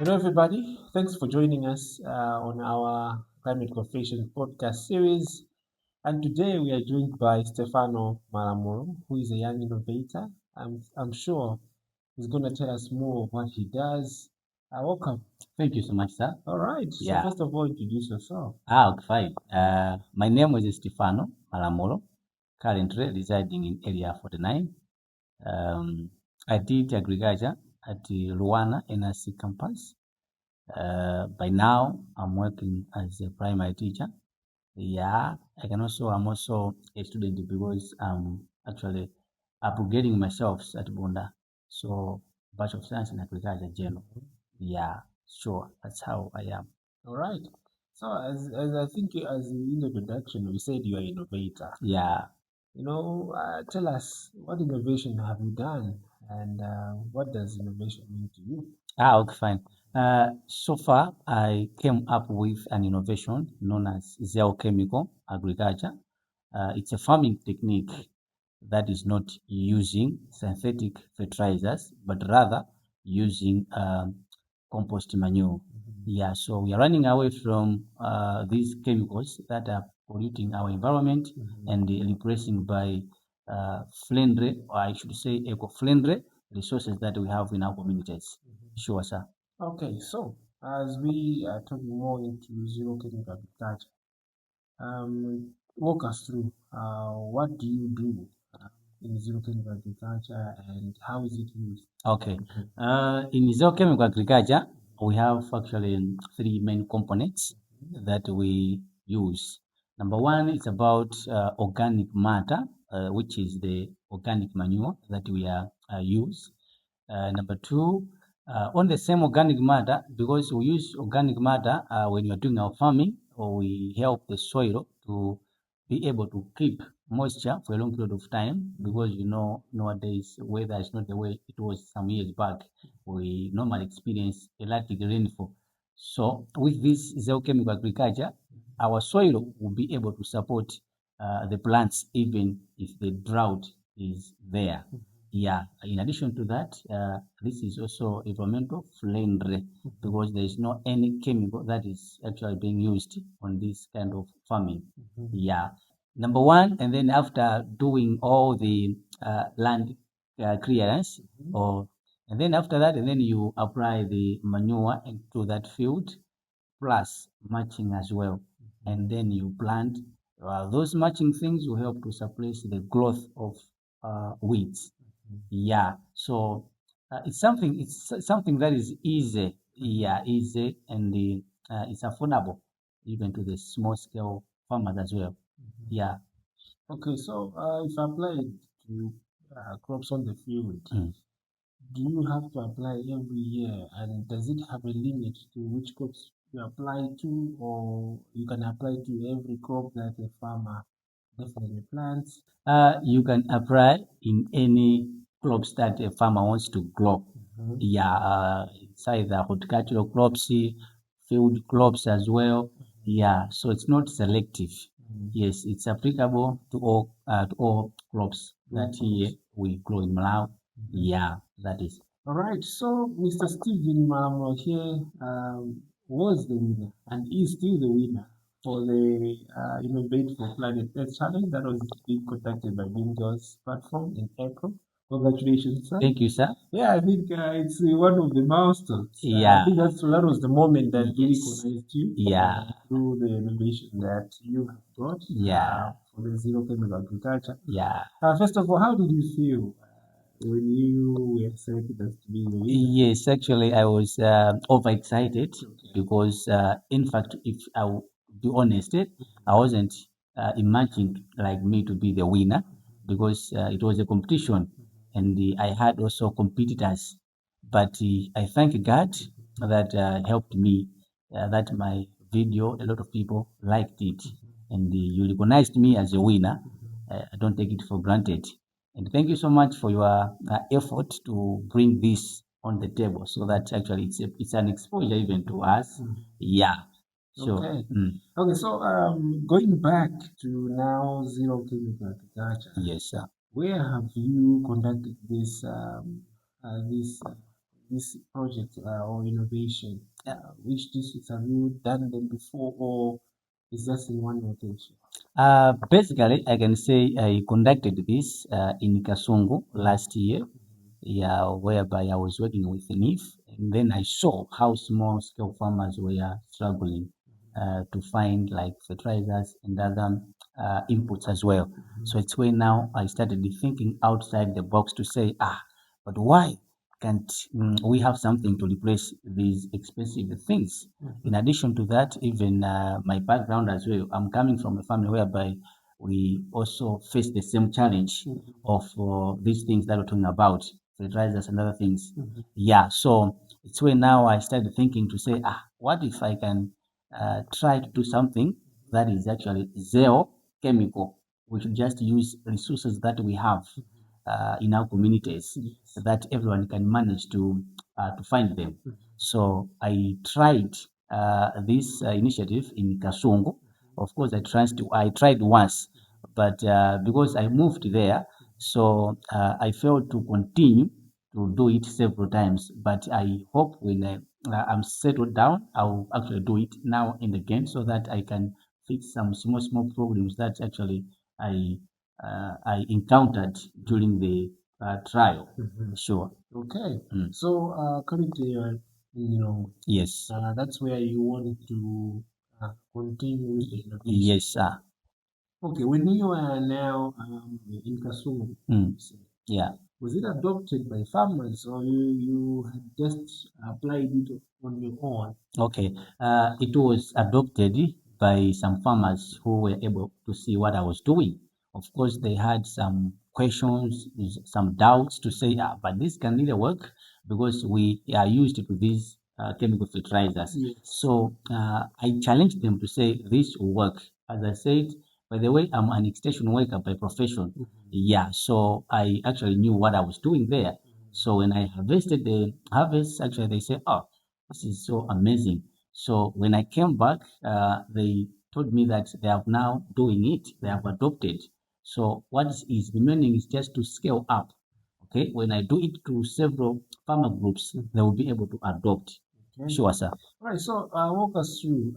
Hello, everybody. Thanks for joining us on our Climate Confession podcast series. And today we are joined by Stephano Malamulo, who is a young innovator. I'm sure he's going to tell us more of what he does. Welcome. Thank you so much, sir. All right. So, Yeah. first of all, introduce yourself. Okay, fine. My name is Stephano Malamulo, currently residing in Area 49. Um, I did agriculture at the Luana NRC campus. By now, I'm working as a primary teacher. Yeah, I'm also a student because I'm actually upgrading myself at Bunda. So, Bachelor of Science in Agriculture General. Yeah, sure. That's how I am. All right. So, as I think as in the introduction, we said you are an innovator. Yeah. Tell us what innovation have you done and what does innovation mean to you? Okay, fine. So far, I came up with an innovation known as zero chemical agriculture. It's a farming technique that is not using synthetic fertilizers, but rather using compost manure. Yeah, so we are running away from these chemicals that are polluting our environment and replacing by friendly, or I should say eco-friendly resources that we have in our communities. Sure, sir. Okay, so as we are talking more into zero chemical agriculture, walk us through what do you do in zero chemical agriculture and how is it used? Okay. In zero chemical agriculture, we have actually three main components that we use. Number one is about organic matter, which is the organic manure that we are use. Number two, on the same organic matter, because we use organic matter when we are doing our farming, or we help the soil to be able to keep moisture for a long period of time, because nowadays weather is not the way it was some years back. We normally experience erratic rainfall. So with this zero chemical agriculture, our soil will be able to support the plants even if the drought is there. Yeah, in addition to that, this is also environmental friendly because there is no any chemical that is actually being used on this kind of farming. Yeah, number one, and then after doing all the land clearance, or and then after that, and then you apply the manure into that field plus mulching as well, and then you plant. Those mulching things will help to suppress the growth of weeds. Yeah, so it's something that is easy. Yeah, easy and it's affordable even to the small scale farmers as well. Yeah. Okay, so if I apply it to crops on the field, Mm. do you have to apply every year and does it have a limit to which crops you apply to, or you can apply to every crop that a farmer definitely plants? You can apply in any crops that a farmer wants to grow. Mhm. Yeah, it's either horticultural crops, field crops as well. Yeah, so it's not selective. Yes, it's applicable to all crops that here we grow in Malawi. Yeah, that is. All right, so Mr. Stephen Malamulo here was the winner and is still the winner for the Innovate for Planet Earth Challenge that was being conducted by Bingos platform in April. Congratulations, sir. Thank you, sir. Yeah, I think it's one of the milestones. I Yeah. think that was the moment that we Yes. recognized you Yeah. through the innovation that you have brought Yeah. for the zero chemical agriculture. Yeah. First of all, how did you feel when you were selected as to be the winner? Yes, actually, I was overexcited because, in fact, if I will be honest, I wasn't imagining like me to be the winner because it was a competition and I had also competitors. But I thank God that helped me, that my video, a lot of people liked it and you recognized me as a winner. I don't take it for granted. And thank you so much for your effort to bring this on the table so that actually it's an exposure even to us. Yeah. So, Okay. Okay, so going back to now zero chemical agriculture, yes, sir. where have you conducted this this project or innovation? Which districts have you done them before, or is just in one location? Basically, I can say I conducted this in Kasungu last year, yeah, whereby I was working with NIF, and then I saw how small scale farmers were struggling to find like fertilizers and other inputs as well. So it's where now I started thinking outside the box to say, but why can't we have something to replace these expensive things? In addition to that, even my background as well, I'm coming from a family whereby we also face the same challenge of these things that we're talking about, fertilizers and other things. Yeah, so it's where now I started thinking to say, what if I can try to do something that is actually zero chemical? We should just use resources that we have in our communities so that everyone can manage to find them. So I tried this initiative in Kasungu. Of course, I tried once, but because I moved there, so I failed to continue to do it several times. But I hope when I'm settled down, I'll actually do it now and again so that I can fix some small problems that actually I encountered during the trial. Sure. Okay. So currently, Yes. that's where you want to continue with the innovation. Yes, sir. Okay, when you are now in Kasumu, Yeah. was it adopted by farmers or you had just applied it on your own? Okay. It was adopted by some farmers who were able to see what I was doing. Of course, they had some questions, some doubts to say, but this can really work because we are used to these chemical fertilizers. Yes. So I challenged them to say this will work. As I said, by the way, I'm an extension worker by profession. Yeah, so I actually knew what I was doing there. So when I harvested the harvest, actually they said, this is so amazing. So when I came back, they told me that they are now doing it. They have adopted. So what is remaining is just to scale up. Okay, when I do it to several farmer groups, they will be able to adopt. Okay. Sure, sir. All right, so walk us through.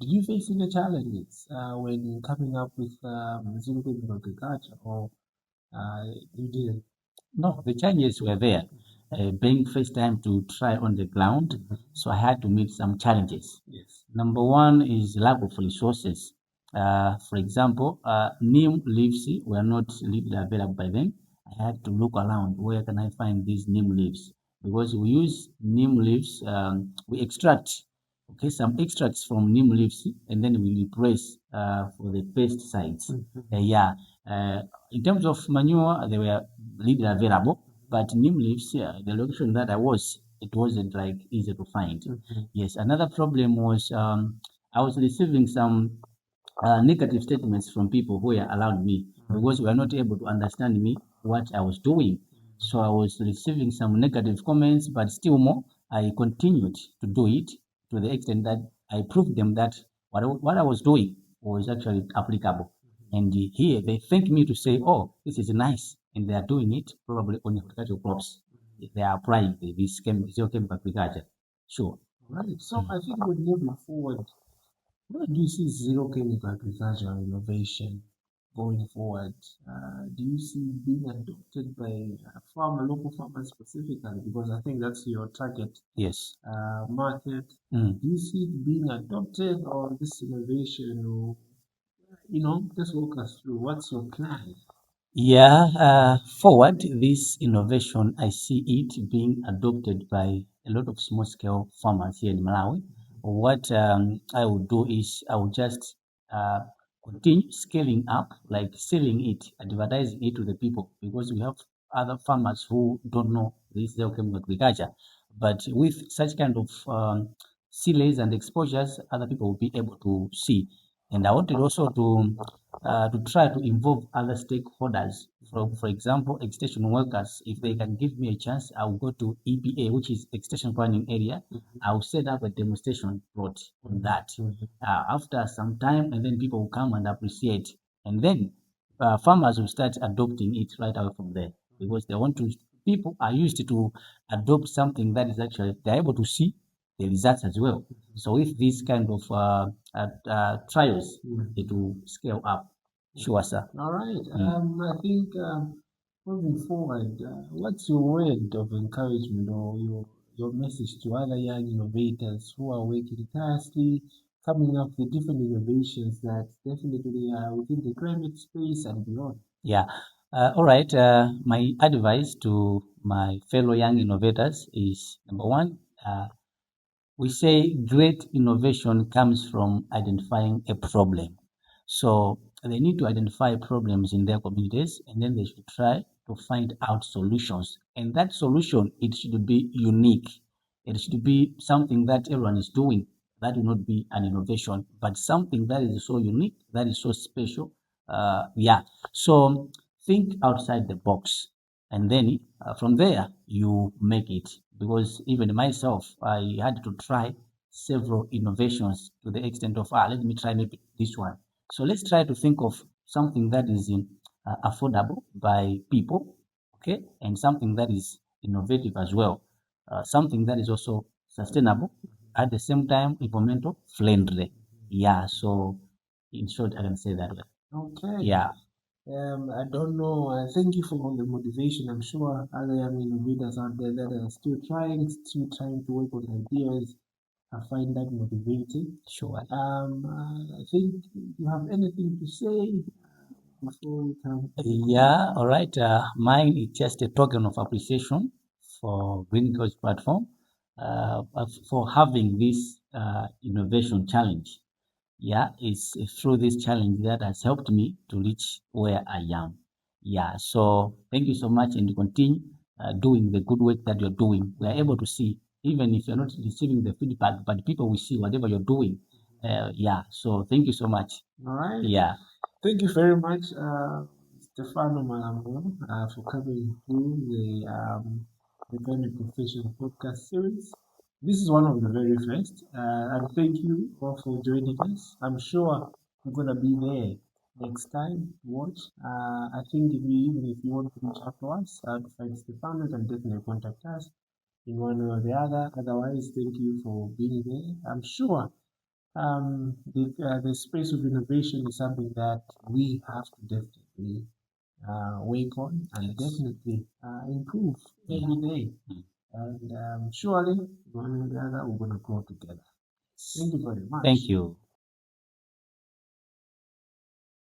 Did you face any challenges when coming up with zero chemical agriculture, or you didn't? No, the challenges were there. Being first time to try on the ground, so I had to meet some challenges. Yes. Number one is lack of resources. For example, neem leaves were not readily available by then. I had to look around where can I find these neem leaves because we use neem leaves. We extract some extracts from neem leaves and then we replace for the pesticides. Yeah. In terms of manure, they were readily available, but neem leaves, the location that I was, it wasn't like easy to find. Yes, another problem was I was receiving some negative statements from people who were around me because we were not able to understand me what I was doing. So I was receiving some negative comments, but still more, I continued to do it to the extent that I proved them that what I was doing was actually applicable. And here they thank me to say, oh, this is nice. And they are doing it probably on horticultural crops. They are applying this zero chemical agriculture. Sure. Right. So I think we're moving forward. Where do you see zero chemical agriculture innovation going forward? Do you see it being adopted by local farmers specifically? Because I think that's your target Yes. market. Do you see it being adopted or this innovation? Or, just walk us through. What's your plan? Yeah, forward this innovation, I see it being adopted by a lot of small scale farmers here in Malawi. What I will do is I will just uh, continue scaling up, like selling it, advertising it to the people, because we have other farmers who don't know this zero chemical agriculture. But with such kind of series and exposures, other people will be able to see. And I wanted also to try to involve other stakeholders. For example, extension workers, if they can give me a chance, I'll go to EPA, which is extension planning area. I'll set up a demonstration plot on that. After some time, and then people will come and appreciate. And then farmers will start adopting it right away from there because they want to people are used to adopt something that is actually they're able to see the results as well. So with these kind of trials, it will scale up. Sure, sir. All right. I think moving forward, what's your word of encouragement or your message to other young innovators who are working tirelessly, coming up with different innovations that definitely are within the climate space and beyond? Yeah. All right. My advice to my fellow young innovators is number one, we say great innovation comes from identifying a problem. So they need to identify problems in their communities and then they should try to find out solutions. And that solution, it should be unique. It should be something that everyone is doing. That will not be an innovation, but something that is so unique, that is so special. Yeah. So think outside the box and then from there you make it, because even myself I had to try several innovations to the extent of let me try maybe this one. So let's try to think of something that is affordable by people, okay, and something that is innovative as well, something that is also sustainable at the same time environmental friendly. Yeah, so in short I can say that way. Okay. Yeah. I don't know. Thank you for all the motivation. I'm sure other young innovators out there that are still trying to work on ideas. I find that motivating. Sure. I think you have anything to say before we come. Yeah, all right. Mine is just a token of appreciation for Green Coach platform for having this innovation challenge. Yeah, it's through this challenge that has helped me to reach where I am. Yeah, so thank you so much and continue doing the good work that you're doing. We are able to see, even if you're not receiving the feedback, but people will see whatever you're doing. Yeah, so thank you so much. All right. Yeah. Thank you very much, Stephano Malamulo, for coming through the Climate Professional podcast series. This is one of the very first, and thank you all for joining us. I'm sure we're gonna be there next time. Watch. I think even if you want to reach out to us to find Stephano, you can definitely contact us in one way or the other. Otherwise, thank you for being there. I'm sure the space of innovation is something that we have to definitely work on and definitely improve every day. And surely, one or the other, we're going to grow together. Thank you very much. Thank you.